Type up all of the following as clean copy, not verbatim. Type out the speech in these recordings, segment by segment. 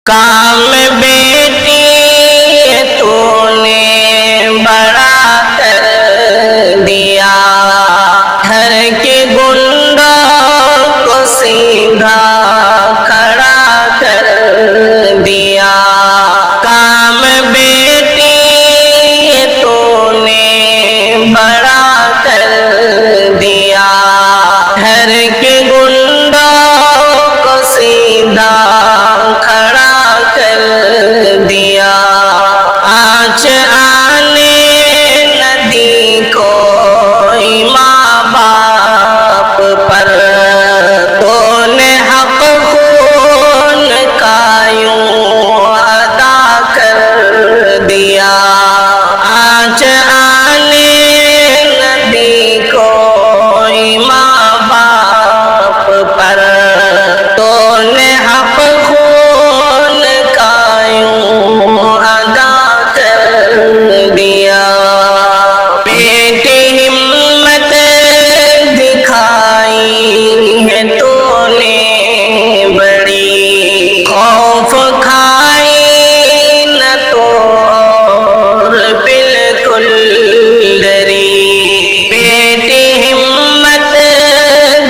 کام بیٹی تو نے بڑا کر دیا، گھر کے گنڈوں کو سیدھا کھڑا کر دیا۔ کام بیٹی تو نے بڑا کر دیا، گھر کے گنڈوں کو سیدھا کھڑا کر دیا۔ آنچ آنے نہ دی کوئی ماں باپ پر، تو نے حق خون کا یوں ادا کر دیا۔ آنچ آنے نہ دی کوئی ماں باپ پر، تو نے حق خون کا یوں ادا کر دیا۔ بیٹی ہمت دکھائی ہے تو نے بڑی، خوف کھائی نہ تو اور بالکل ڈری۔ بیٹی ہمت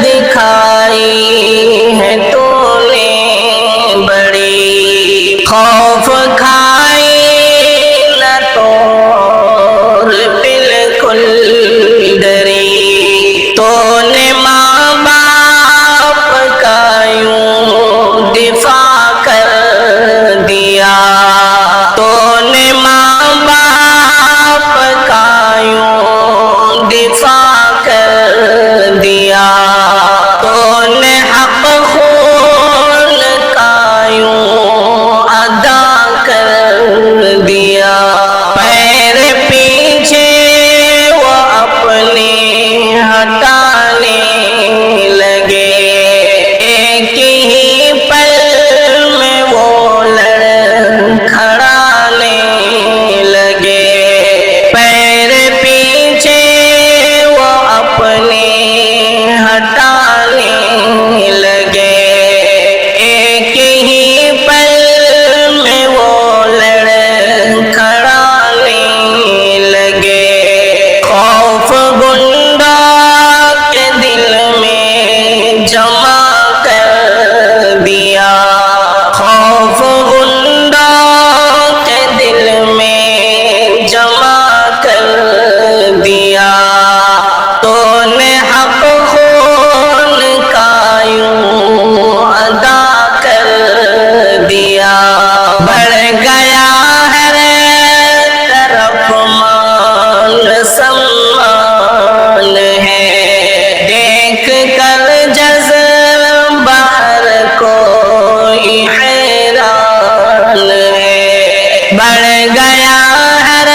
دکھائی ہے تو نے بڑی، خوف کھائی نہ تو اور بالکل ڈری۔ تو نے ماں باپ کا یوں دفاع کر دیا، تو نے ماں باپ کا یوں دفاع کر دیا، تو نے حق خون کا یوں ادا کر دیا۔ پیر پیچھے وہ اپنے ہٹانے لگے، ایک ہی پل میں وہ لڑکھڑانے لگے۔ پیر پیچھے وہ اپنے ہٹانے لگے، ایک ہی پل میں وہ لڑکھڑانے لگے۔ خوف گنڈوں کے دل میں جمع کر دیا، خوف گنڈوں کے دل میں جمع کر دیا، تو نے حق خون کا یوں ادا کر دیا۔ بڑھ گیا ہر طرف مان سمان ہے، دیکھ کر جذبہ ہر کوئی حیران ہے۔ بڑھ گیا ہر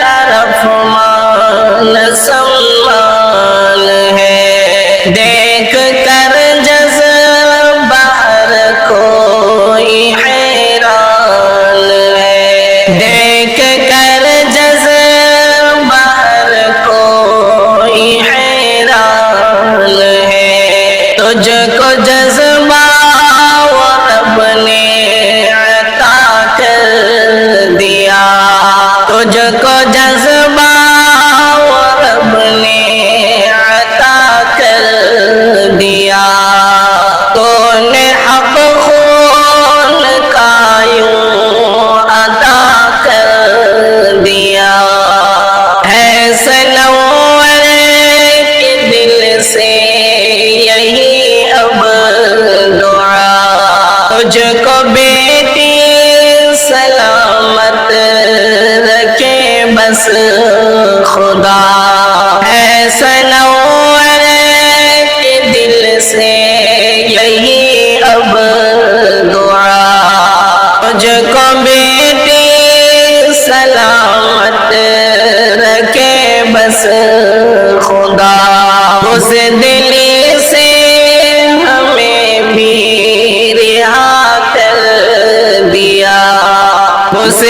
طرف مان سمان ہے، دیکھ کر جذبہ ہر کوئی حیران ہے۔ دیکھ کر جذبہ ہر کوئی حیران ہے۔ تجھ کو جذبہ وہ رب نے عطا کر دیا، تجھ کو جذبہ وہ رب نے عطا کر دیا، تو نے حق خون کا یوں ادا کر دیا۔ ہے سنور کے دل سے یہی اب دعا، تجھ کو بیٹی سلامت رکھے بس خدا۔ ہے سنور کے دل سے یہی اب دعا، تجھ کو بیٹی سلامت رکھے بس خدا۔ اس دلی سے ہمیں بھی رہا کر دیا، اس